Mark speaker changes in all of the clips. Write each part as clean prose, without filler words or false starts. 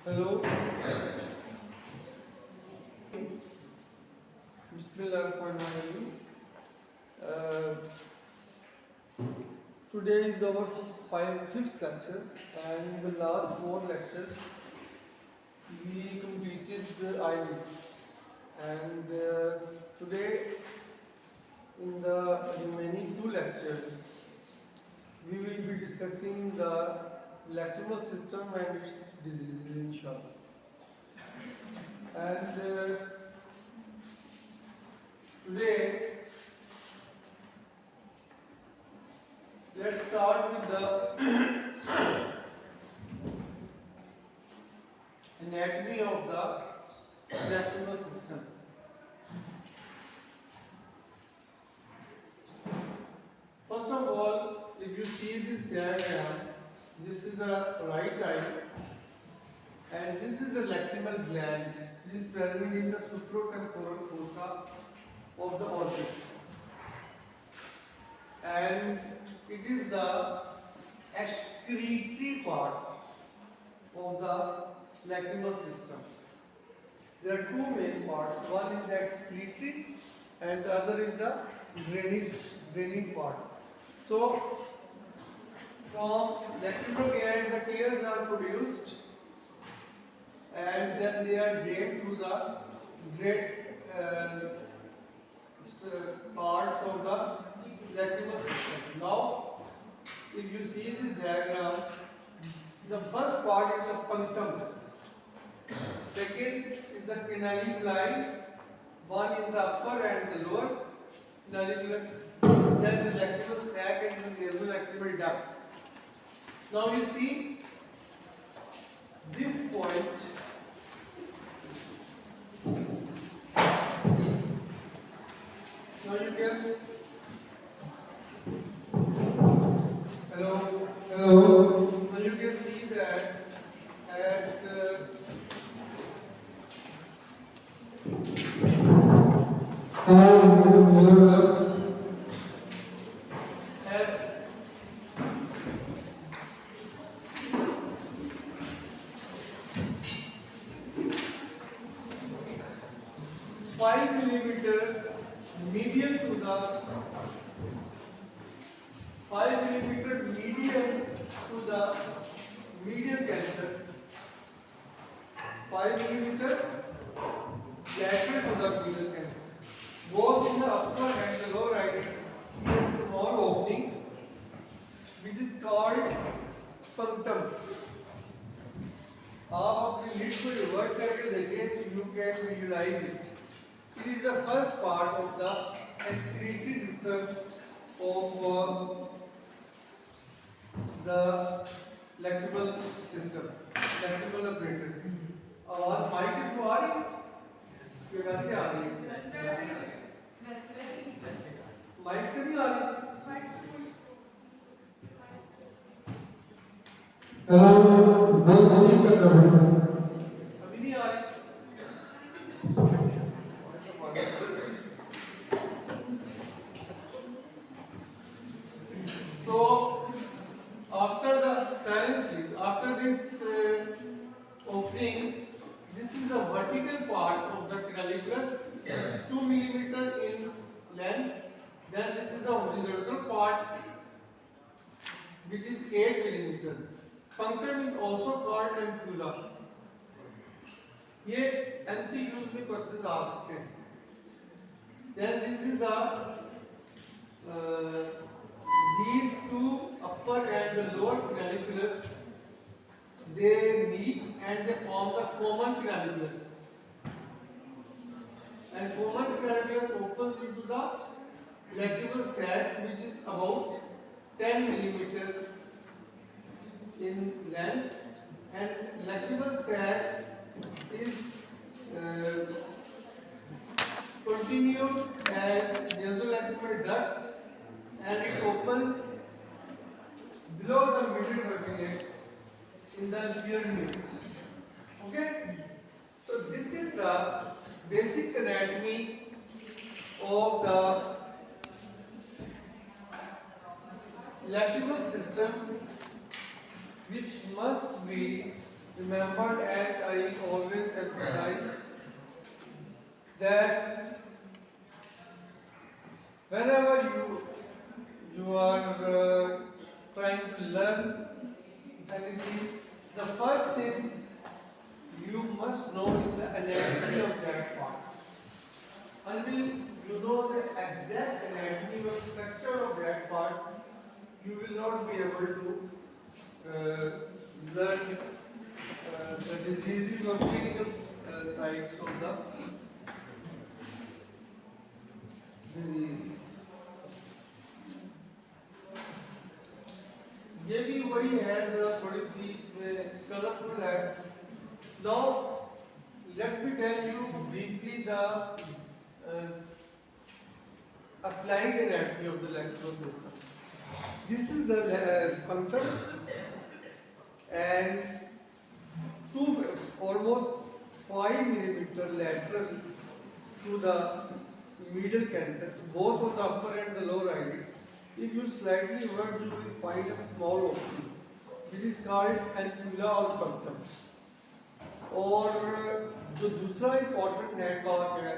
Speaker 1: Hello. Bismillahirrahmanirrahim. Uh, Today is our fifth lecture, and in the last four lectures we completed the IELTS. And today, in the remaining two lectures, we will be discussing the lacrimal system and its diseases, inshallah. And today, let's start with the anatomy of the lacrimal system. First of all, if you see this diagram, this is the right eye, and this is the lacrimal gland, which is present in the supratemporal fossa of the orbit, and it is the excretory part of the lacrimal system. There are two main parts. One is the excretory, and the other is the draining part. So, from lacrimal gland, the tears are produced, and then they are drained through the parts of the lacrimal system. Now, if you see this diagram, the first part is the punctum, second is the canaliculi, one in the upper and the lower canaliculus, then the lacrimal sac and the nasolacrimal duct. Now you see this point. Now you can. Hello. Now you can see that at at 5 millimeter medium to the 5 millimeter medium to the median canthus, 5 millimeter lateral to the median canthus. Both in the upper and the lower eye is a small opening which is called punctum. आप अपनी lid को revert करके देखें तो you can visualize it. It is the first part of the excretory system of the lacrimal system, lacrimal apparatus. आवाज mic के through आ रही है कि वैसे आ रही है? माइक से नहीं आ रही? अभी नहीं आ रही? So, after the silence, please. After this opening, this is the vertical part of the canaliculus, 2 millimeter in length. Then this is the horizontal part, which is 8 millimeter. Punctum is also called ampulla. ये MCQs में questions आ सकते हैं. Then this is the these two upper and the lower canaliculus, they meet and they form the common canaliculus. And common canaliculus opens into the lacrimal sac, which is about 10 millimeter in length, and lacrimal sac is continued as nasolacrimal duct, and it opens below the middle vertebrae in the inferior midsection. Okay? So this is the basic anatomy of the lacrimal system, which must be Remember, as I always emphasize, that whenever you are trying to learn anything, the first thing you must know is the anatomy of that part. Until you know the exact anatomy or structure of that part, you will not be able to learn the diseases or clinical sides of the disease. ये भी वही है, थोड़ी सी इसमें colourful है. Now let me tell you briefly the applied anatomy of the lacrimal system. This is the punctum and almost 5 millimeter lateral to the medial canthus, both of the upper and the lower eyelid. If you slightly invert, you will find a small opening, which is called ampulla or punctum. और जो दूसरा important landmark है,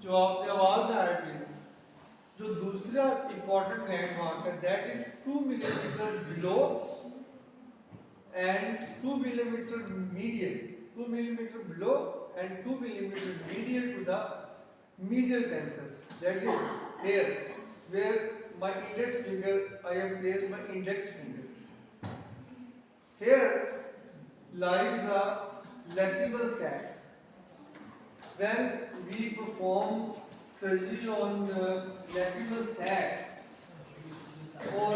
Speaker 1: जो आपने आवाज में add की, जो दूसरा इम्पोर्टेंट लैंडमार्क है, that is 2 millimeter below and 2 millimeter medial, 2 millimeter below and 2 millimeter medial to the medial canthus. That is here, where my index finger, I have placed my index finger. Here lies the lacrimal sac. When we perform surgery on lacrimal sac for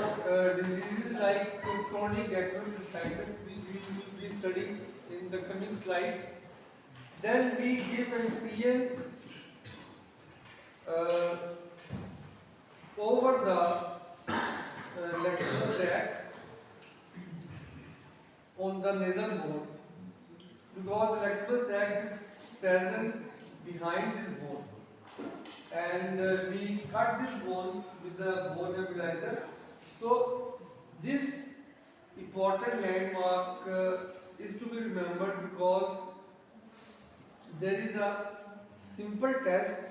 Speaker 1: diseases like chronic acrocystitis, we will be studying in the coming slides, then we give anesthesia over the lacrimal sac on the nasal bone, because the lacrimal sac is present behind this bone, and we cut this bone with the bone nebulizer. So this important landmark is to be remembered, because there is a simple test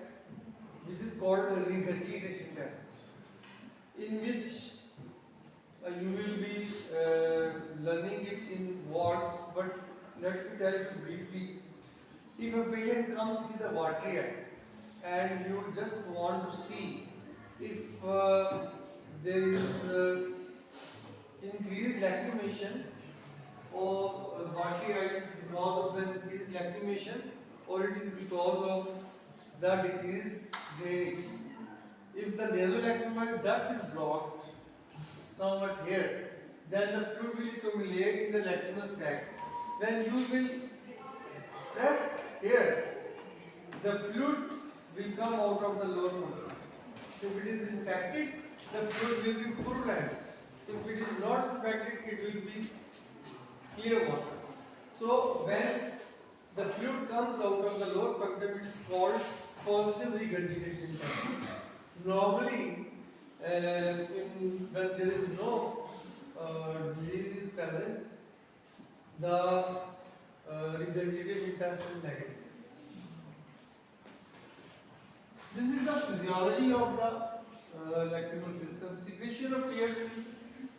Speaker 1: which is called a regurgitation test, in which you will be learning it in wards, but let me tell you briefly. If a patient comes with a watery eye and you just want to see if there is increased lacrimation, or watery eye is because of the increased lacrimation, or it is because of the decreased drainage. If the nasolacrimal duct is blocked somewhat here, then the fluid will accumulate in the lacrimal sac. When you will press here, the fluid will come out of the lower punctum. If it is infected, the fluid will be purulent. If it is not infected, it will be clear water. So when the fluid comes out of the lower punctum, it is called positive regurgitation test. Normally, when there is no disease is present, the regurgitation test is negative. This is the physiology of the lacrimal system. Secretion of tears is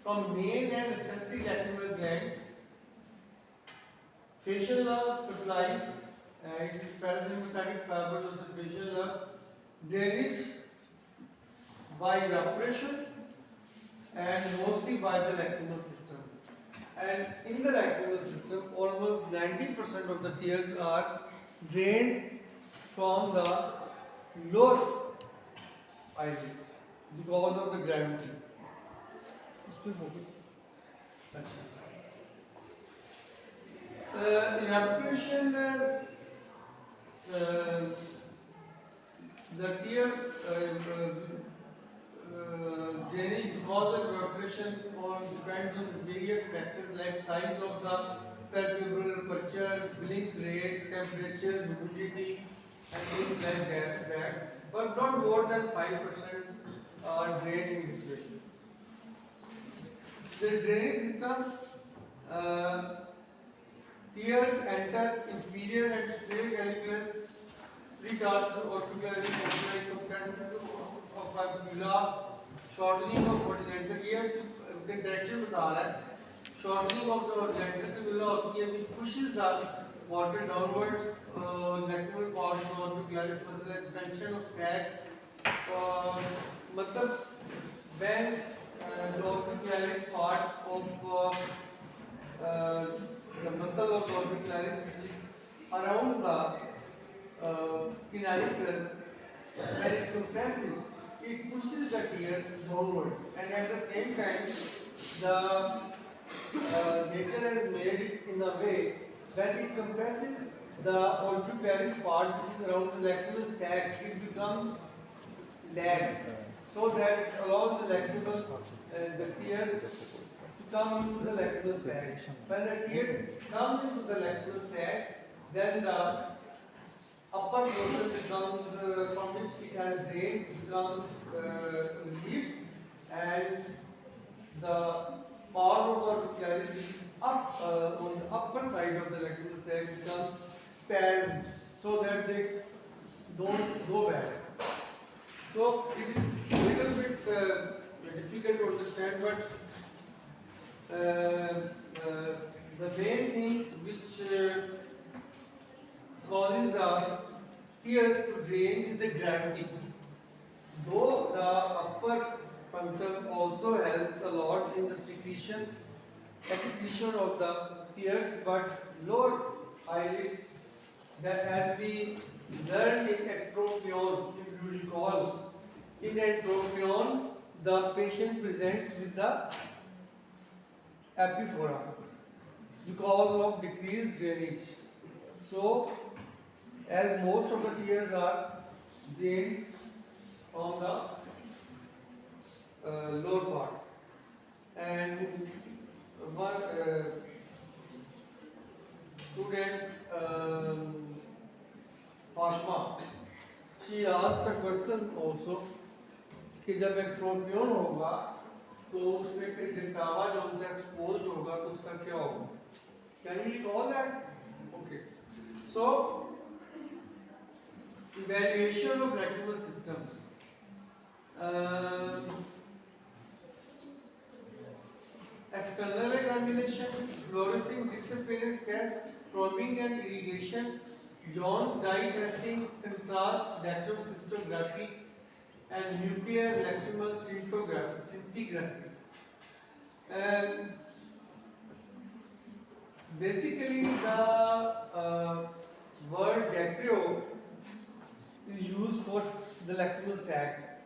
Speaker 1: from main and accessory lacrimal glands. Facial nerve supplies, it is parasympathetic fibers of the facial nerve. Drainage by evaporation and mostly by the lacrimal system. And in the lacrimal system, almost 90% of the tears are drained from the lower eyelids because of the gravity. Evaporation, the tear drainage because of evaporation depends on various factors like size of the palpebral aperture, Blink's rate, temperature, humidity, and things like that, but not more than 5% are drained in this way. The drainage system tears enter inferior and superior calculus, pre-tarsal orbicular calculi, compression of fibula, shortening of horizontal. ये उसके direction बता रहा है. Shortening of the horizontal fibula होती है, which pushes the water downwards. Lacrimal portion of orbicularis muscle, expansion of sac. मतलब when the orbicularis part of the muscle of the orbicularis, which is around the canaliculus, when it compresses, it pushes the tears downwards, and at the same time, the nature has made it in a way when it compresses the orbicularis part, which is around the lacrimal sac, it becomes lax, so that it allows the lacrimal the tears to come into the lacrimal sac. When the tears come into the lacrimal sac, then the upper portion becomes from which it has drained becomes relieved, and the part of the orbicularis which is up on the upper side of the lacrimal sac becomes spasmed, so that they don't go back. So it is a little bit difficult to understand, but the main thing which causes the tears to drain is the gravity. Though the upper punctum also helps a lot in the excretion of the tears, but lower eyelid, that as we learned in ectropion, if you recall, in ectropion the patient presents with the epiphora because of decreased drainage. So, as most of the tears are drained on the lower part, and one student Fatima, she asked a question also कि जब ectropion होगा तो उसमें conjunctiva जो उनसे exposed होगा तो उसका क्या होगा? Can you recall that? Okay. So evaluation of lacrimal system. External examination, fluorescein disappearance test, probing and irrigation, Jones dye testing, contrast dactylocystography, and nuclear lacrimal scintigraphy. And basically the word dactyo is used for the lacrimal sac,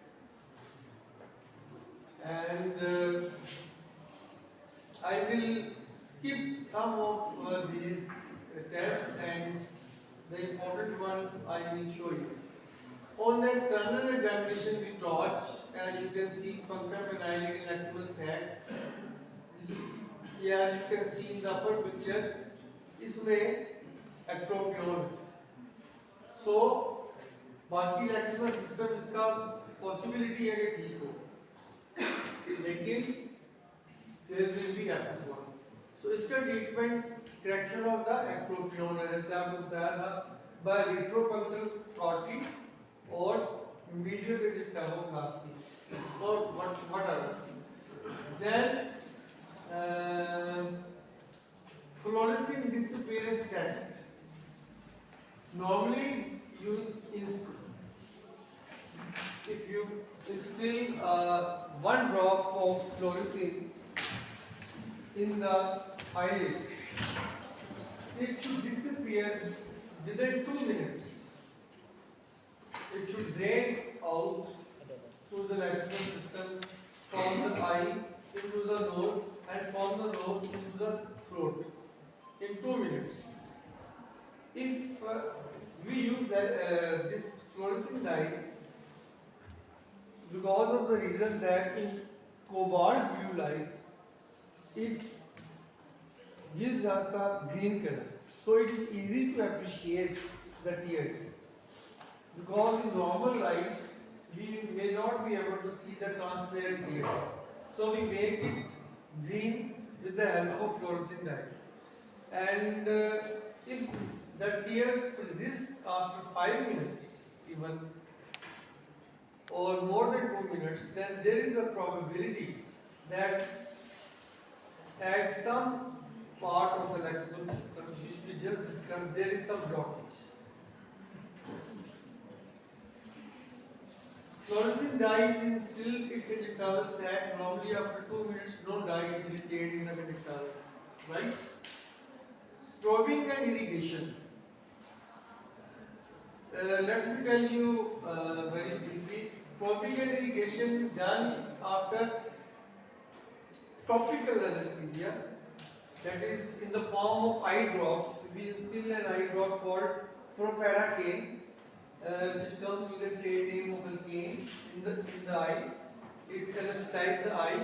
Speaker 1: and I will skip some of these tests, and the important ones I will show you. On the external examination we torch, as you can see, punctum and eyelid in lacrimal sac. Yeah, as you can see in the upper picture, इसमें ectropion. So बाकी lacrimal system इसका possibility है कि ठीक हो, लेकिन there will be epiphora. So इसका treatment correction of the ectropion है, जैसे आपको बताया था, by retropunctal cautery or medial tavoplasty or whatever. Then fluorescein disappearance test. Normally if you instill one drop of fluorescein in the eyelid, it should disappear within 2 minutes. It should drain out through the lacrimal system from the eye into the nose and from the nose into the throat in 2 minutes. If we use this fluorescein dye, because of the reason that in cobalt blue light it gives us the green color, so it is easy to appreciate the tears. Because in normal light we may not be able to see the transparent tears, so we make it green with the help of fluorescein dye. and if the tears persist after 5 minutes even or more than 2 minutes, then there is a probability that at some part of the electrical system which we just discussed, there is some blockage. Fluorescein dye is instilled in conjunctival sac. Normally after 2 minutes, no dye is retained in the conjunctival sac. Right? Probing and irrigation. Let me tell you very briefly. Probing and irrigation is done after topical anesthesia, that is in the form of eye drops. We instill an eye drop called proparacaine, which comes with a name of alkane in the eye. It anesthetizes the eye,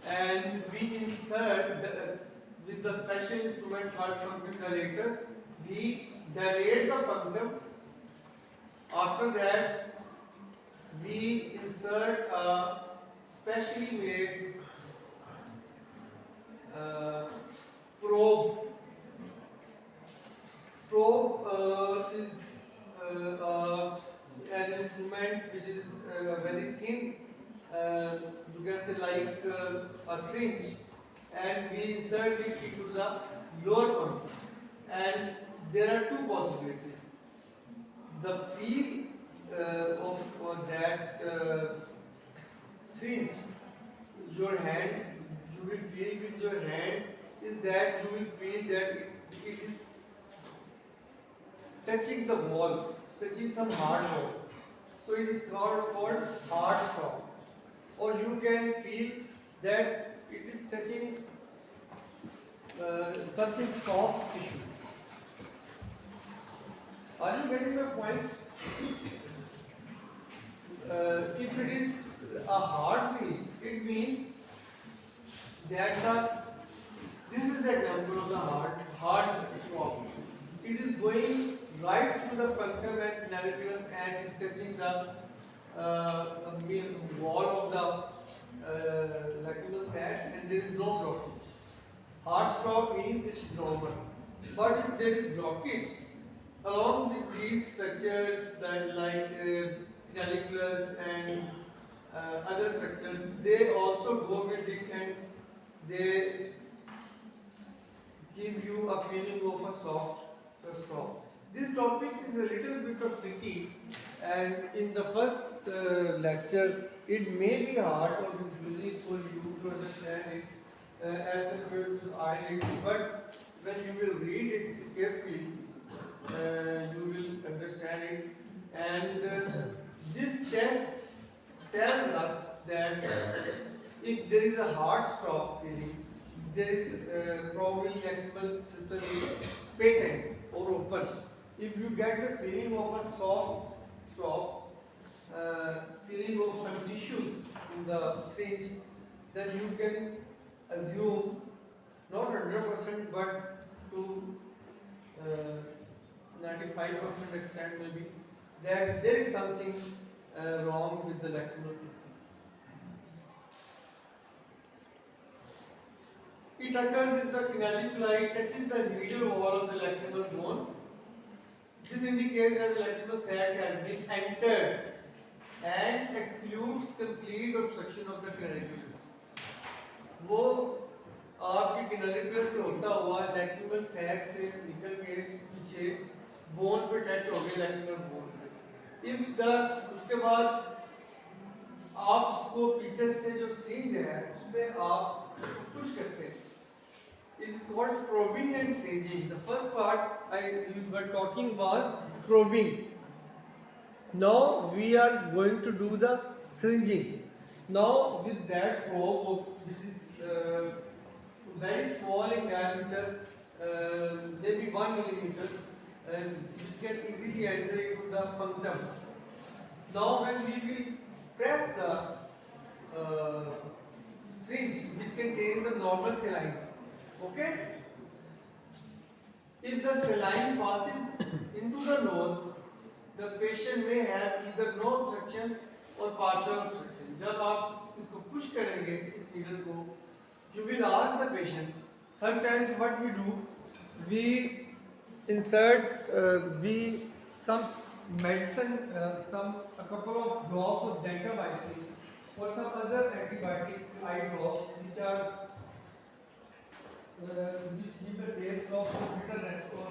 Speaker 1: and we insert with the special instrument called punctum dilator. We dilate the punctum. After that, we insert a specially made probe. Probe is an instrument which is very thin, you can say like a syringe, and we insert it into the lower punctum. And there are two possibilities. The feel of that syringe, your hand, you will feel with your hand, is that you will feel that it is touching the wall, touching some hard wall. So it is called hard stop. Or you can feel that it is touching something soft tissue. Are you getting my point? If it is a hard feel, it means that this is the example of the hard swab. It is going right through the punctum and canaliculus and is touching the wall of the lacrimal sac, and there is no blockage. Hard stop means it is normal. But if there is blockage, along with these structures that like canaliculus and other structures, they also go with it and they give you a feeling of a soft stop. This topic is a little bit of tricky, and in the first lecture it may be hard or confusing for you to understand it as compared to eyelids, but when you will read it carefully, you will understand it. And this test tells us that if there is a hard stop feeling, there is probably lacrimal system is patent or open. If you get the feeling of a soft stop, feeling of some tissues in the syringe, then you can assume not 100% but to 95% extent maybe that there is something wrong with the lacrimal system. It occurs if the canaliculi touches the medial wall of the lacrimal bone. This indicates that the lacrimal sac has been entered and excludes complete obstruction of the canaliculus system. वो आपकी canaliculus से होता हुआ lacrimal sac से निकल के पीछे bone पे टच हो गया lacrimal bone पे. If the उसके बाद आप उसको पीछे से जो सींग है उस पे आप पुश करते हैं. It's called probing and singeing. The first part you were talking was probing. Now we are going to do the singeing. Now with that probe, which is very small in diameter, maybe 1 millimeter, and which can easily enter into the punctum. Now when we will press the syringe, which contains the normal saline. Okay? If the saline passes into the nose, the patient may have either no obstruction or partial obstruction. जब आप इसको push करेंगे इस needle को, you will ask the patient. Sometimes what we do, we insert we some medicine, some a couple of drops of gentamicin or some other antibiotic eye drops which give the taste of bitterness or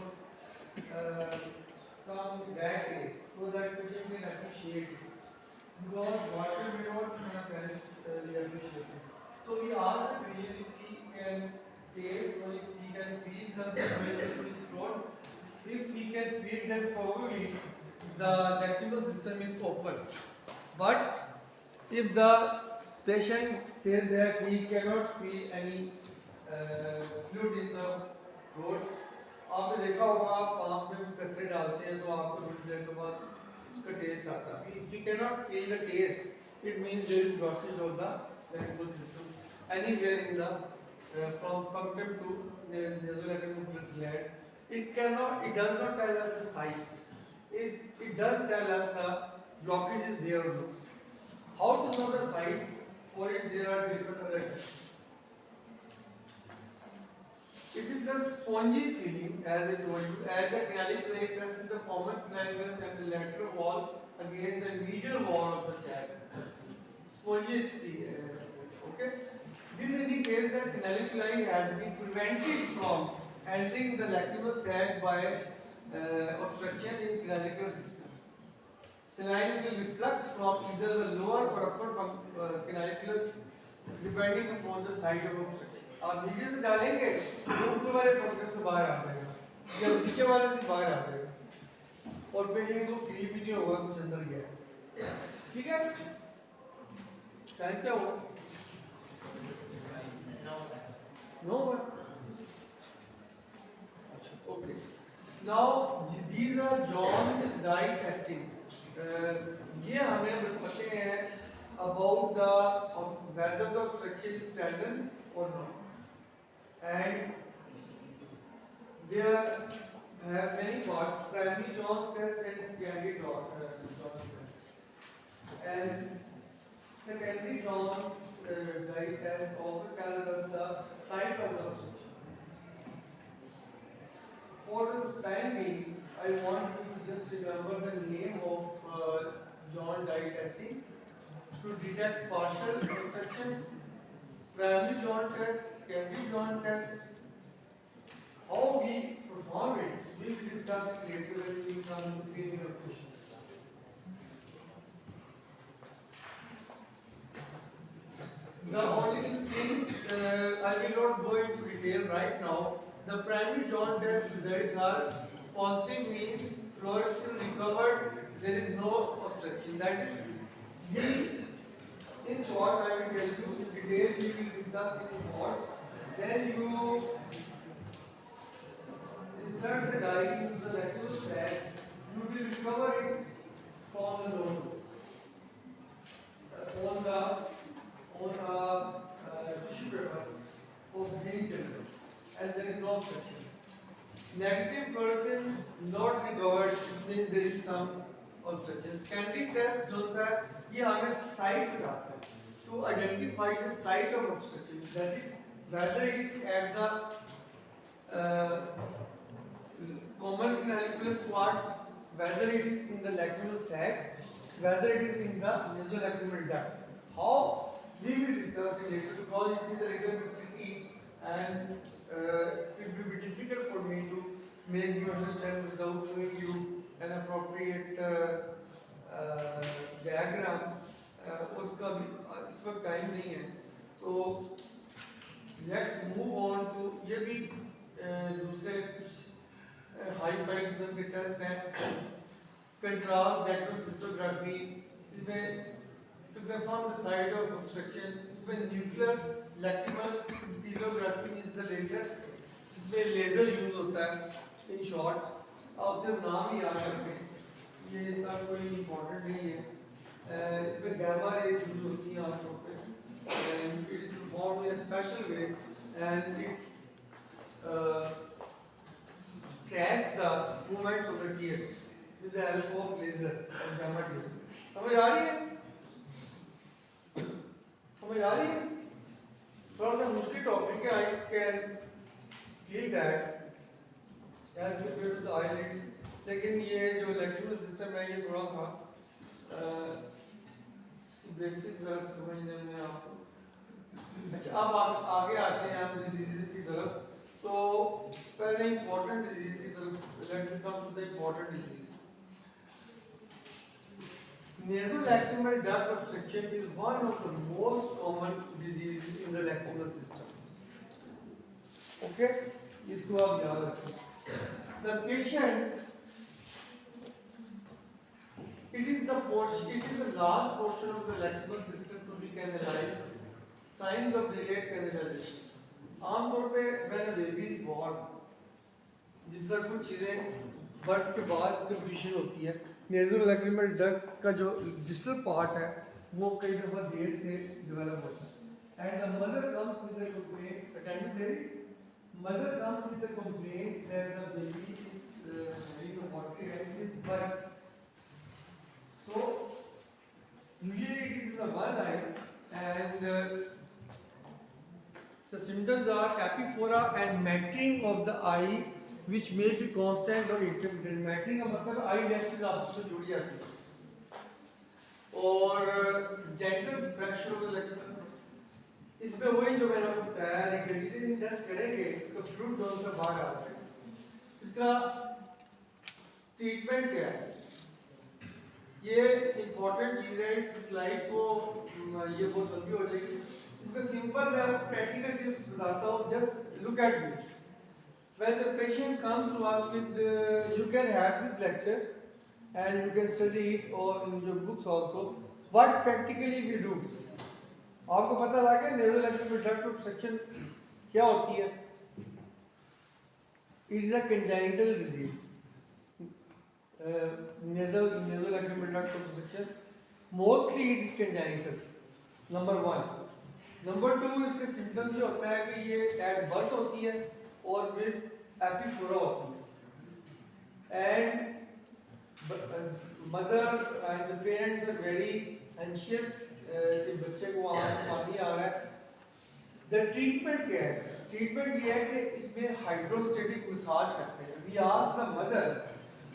Speaker 1: uh, some bad taste, so that patient can appreciate it. Because water may not parents really appreciate it. So we ask the patient if he can taste or if he can feel something going into his throat. If he can feel, then probably the lacrimal system is open. But if the patient says that he cannot feel any fluid in the throat, आपने देखा होगा आप आम में कुछ कतरे डालते हैं तो आपको थोड़ी देर के बाद उसका टेस्ट आता है. If you cannot feel the taste, it means there is blockage of the lacrimal system anywhere in the from punctum to nasolacrimal gland. It does not tell us the site. It does tell us the blockage is there or not. How to know the site? For it, there are different other tests. It is the spongy feeling, as I told you, as the canalic plate presses the common canalus and the lateral wall against the medial wall of the sac. Spongy, okay? This indicates that canaliculi has been prevented from entering the lacrimal sac by obstruction in canalicular system. Saline will reflux from either the lower or upper canaliculus depending upon the site of obstruction. आप नीचे से डालेंगे तो ऊपर वाले पंक्ति से बाहर आ जाएगा या नीचे वाले से बाहर आ जाएगा और पेशेंट को फील भी नहीं होगा कुछ अंदर गया है. ठीक है. टाइम क्या हुआ? No. Okay. Now these are John's dye testing. ये हमें बताते हैं about the whether the obstruction is present or not. And there have many parts: primary John's test and secondary John's test. And secondary John's dye test also tells us the site of the obstruction. For the time being, I want you to just remember the name of John dye testing to detect partial obstruction. Primary John test, secondary John tests. How we perform it, we will discuss it later when we come to clinical questions. The only thing I will not go into detail right now. The primary John test results are positive, means fluorescence recovered, there is no obstruction. That is, in short, I will tell you in detail, we will discuss in short. Then you insert the dye into the lacrimal sac, you will recover it from the nose on the tissue paper of green color, and there is no obstruction. Negative fluorescence not recovered, it means there is some obstruction. Secondary test जो सा ये हमें site बताता है to identify the site of obstruction, that is whether it is at the common canaliculus part, whether it is in the lacrimal sac, whether it is in the nasolacrimal duct. How we will discuss it later because it is a little bit tricky and it will be difficult for me to make you understand without showing you an appropriate diagram. उसका भी इस वक्त time नहीं है, तो let's move on to ये भी दूसरे कुछ हाई फाई किस्म के टेस्ट हैं. कंट्रास्ट डायग्नोसिस्टोग्राफी, इसमें to confirm the site of obstruction, इसमें न्यूक्लियर लैक्रिमल सिग्जिलोग्राफी इज द लेटेस्ट, इसमें लेजर यूज होता है. इन शॉर्ट आप सिर्फ नाम ही याद रखें, ये इतना कोई इम्पोर्टेंट नहीं है. इसमें गामा रेज यूज होती हैं आंखों पे, and it is performed in a special way and it tracks the movements of the tears with the help of laser and gamma tears. समझ आ रही है? समझ आ रही है? थोड़ा सा मुश्किल टॉपिक है. I can feel that as compared to the eyelids. लेकिन ये जो लैक्रिमल सिस्टम है ये थोड़ा सा इसकी बेसिक जरा समझने में आपको। अच्छा, अब आगे आते हैं हम डिजीजेस की तरफ। तो पहले इंपॉर्टेंट डिजीज की तरफ, let me come to the important disease. Nasolacrimal duct obstruction is one of the most common diseases in the lacrimal system. Okay, इसको आप याद रखें. The patient, it is the last portion of the lacrimal system to be canalized. Signs of delayed canalization. आमतौर पे when a baby is born, जिस तरह कुछ चीजें बर्थ के बाद कंप्लीशन होती है, नेज़ोलैक्रिमल डक्ट का जो डिस्टल पार्ट है वो कई दफ़ा देर से डेवलप होता है। And the mother comes with the complaint, attendance देरी, mother comes with the complaint that the baby is having watery eyes since birth. So usually it is in the one eye and the symptoms are capifora and mattering of the eye which may be constant or intermittent. Mattering का मतलब eye lens आपस में जुड़ी जाती है और gentle pressure of the lacrimal। इसमें वही जो मैंने आपको बताया, रिग्रेटेड टेस्ट करेंगे तो फ्लूइड दोनों से बाहर आ जाएगा। इसका ट्रीटमेंट क्या है, ये इंपॉर्टेंट चीज़ है। इस स्लाइड को ये बहुत लंबी हो जाएगी, इसमें सिंपल मैं आपको प्रैक्टिकल टिप्स बताता हूँ। Just look at me when the patient comes to us with you can have this lecture and you can study it or in your books also what practically we do। आपको पता लगा nasolacrimal duct obstruction क्या होती है? It is a congenital disease। nasolacrimal duct obstruction mostly it is congenital, number one। Number two, इसके symptom जो होता है कि ये एट बर्थ होती है और विद एपिफोरा होती है and mother and the parents are very anxious कि बच्चे को आंख पानी आ रहा है। द ट्रीटमेंट क्या है? ट्रीटमेंट ये है कि इसमें हाइड्रोस्टेटिक मसाज करते हैं। वी आस्क द मदर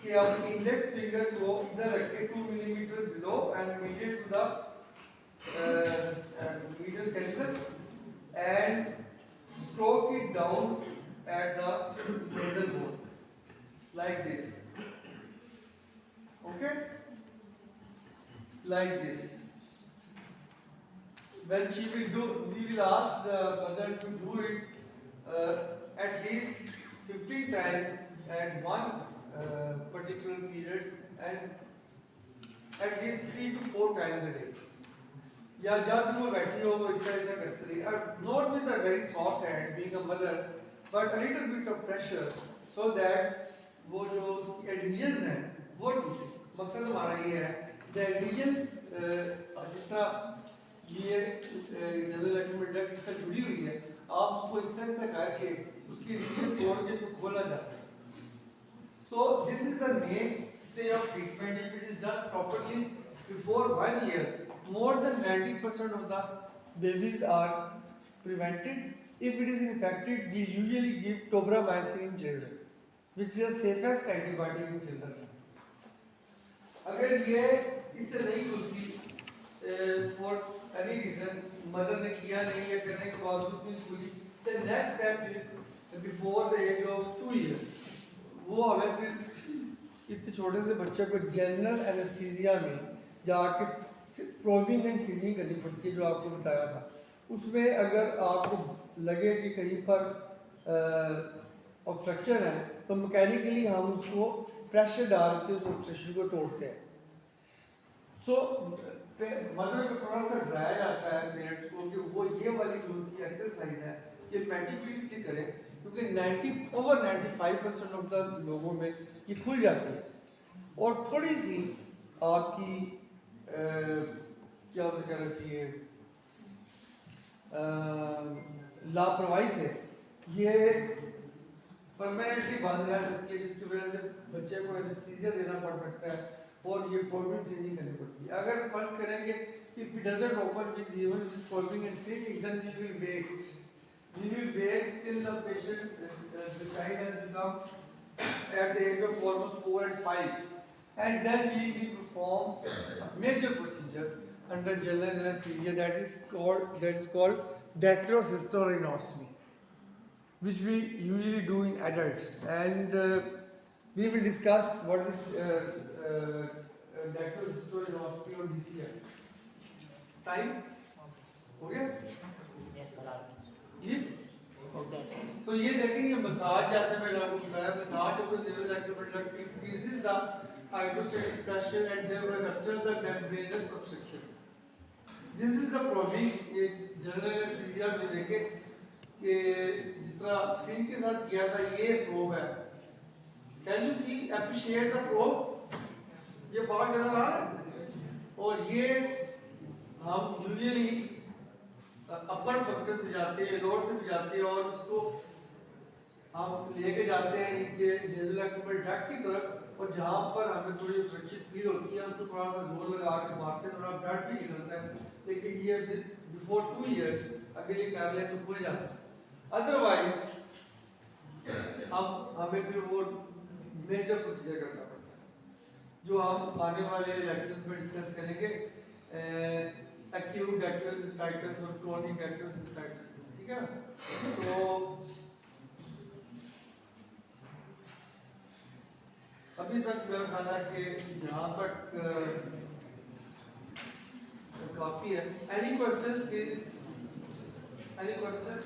Speaker 1: कि आप इंडेक्स फिंगर को इधर रखें 2 millimetre below and medial to the medial canthus and stroke it down at the nasal bone like this, okay, like this। When she will do, we will ask the mother to do it at least 15 times at one particular period and at least 3 to 4 times a day। या जब भी वो बैठी हो वो इस तरह से करती रही, और not with a very soft hand being a mother but a little bit of pressure so that वो जो उसकी एडहेजंस हैं वो टूटे। मकसद हमारा ये है द एडहेजंस जिस तरह ये nasolacrimal duct इससे जुड़ी हुई है, आप उसको इस तरह से करके उसकी एडहेजन तोड़ के उसको खोला जाता है। So this is the main stage of treatment. If it is done properly before 1 year, more than 90% of the babies are prevented। If it is infected, we usually give tobramycin in children, which is the safest antibiotic in children। अगर ये इससे नहीं खुलती for any reason, mother ने किया नहीं या करने के बावजूद नहीं खुली, the next step is before the age of 2 years, वो हमें फिर इतने छोटे से बच्चे को जनरल एनेस्थीसिया में जाके प्रोबिंग एंड सीलिंग करनी पड़ती है जो आपको बताया था। उसमें अगर आपको लगे कि कहीं पर ऑब्स्ट्रक्शन है तो मैकेनिकली हम उसको प्रेशर डाल के उस ऑब्स्ट्रक्शन को तोड़ते हैं। सो मदर को थोड़ा सा डराया जाता है पेरेंट्स को कि वो ये वाली जो उनकी एक्सरसाइज है ये मेटिकुलसली करें, क्योंकि ओवर 95% ऑफ द लोगों में ये खुल जाती है और थोड़ी सी आपकी क्या उसे कहना चाहिए लापरवाही से ये परमानेंटली बंद रह सकती है, जिसकी वजह से बच्चे को एनेस्थीसिया देना पड़ सकता है और ये प्रोबिंग ट्रेनिंग करनी पड़ती है। अगर फर्ज करेंगे if it doesn't open with even with probing and sealing, then we will wait till the patient the child has become at the age of almost 4 and 5, and then we perform a major procedure under general anesthesia that is called dactylocystorynostomy, which we usually do in adults, and we will discuss what is dactylocystorynostomy on DCM. Time? Okay? ये तो ये देखेंगे massage, जैसे मैंने आपको बताया massage of the nasal activated duct increases the hydrostatic pressure and thereby ruptures the membranous obstruction. This is the probing. ये general anaesthesia में देखें कि जिस तरह सीन के साथ किया था, ये प्रोब है. Can you see appreciate the probe? ये पार्ट नजर आ रहा है, और ये हम यूजुअली अपर बक्टर पे जाते हैं, लोअर पे जाते हैं, और इसको हम लेके जाते हैं नीचे नेज़ल एक्टिवेटेड डक्ट की तरफ, और जहाँ पर हमें थोड़ी सुरक्षित फील होती है हम तो थोड़ा सा जोर लगा के मारते हैं, थोड़ा ब्लड भी निकलता है, लेकिन ये बिफोर 2 इयर्स अगर ये कर लें तो हो जाता है. अदरवाइज हमें फिर वो मेजर प्रोसीजर करना पड़ता है, जो हम आने वाले लेक्चर्स में डिस्कस करेंगे. एक्यूट डैक्टिलोसिस्टाइटिस और क्रोनिक डैक्टिलोसिस्टाइटिस, ठीक है. तो अभी तक मेरा ख्याल है कि यहाँ तक काफी है. Any questions please? Any questions?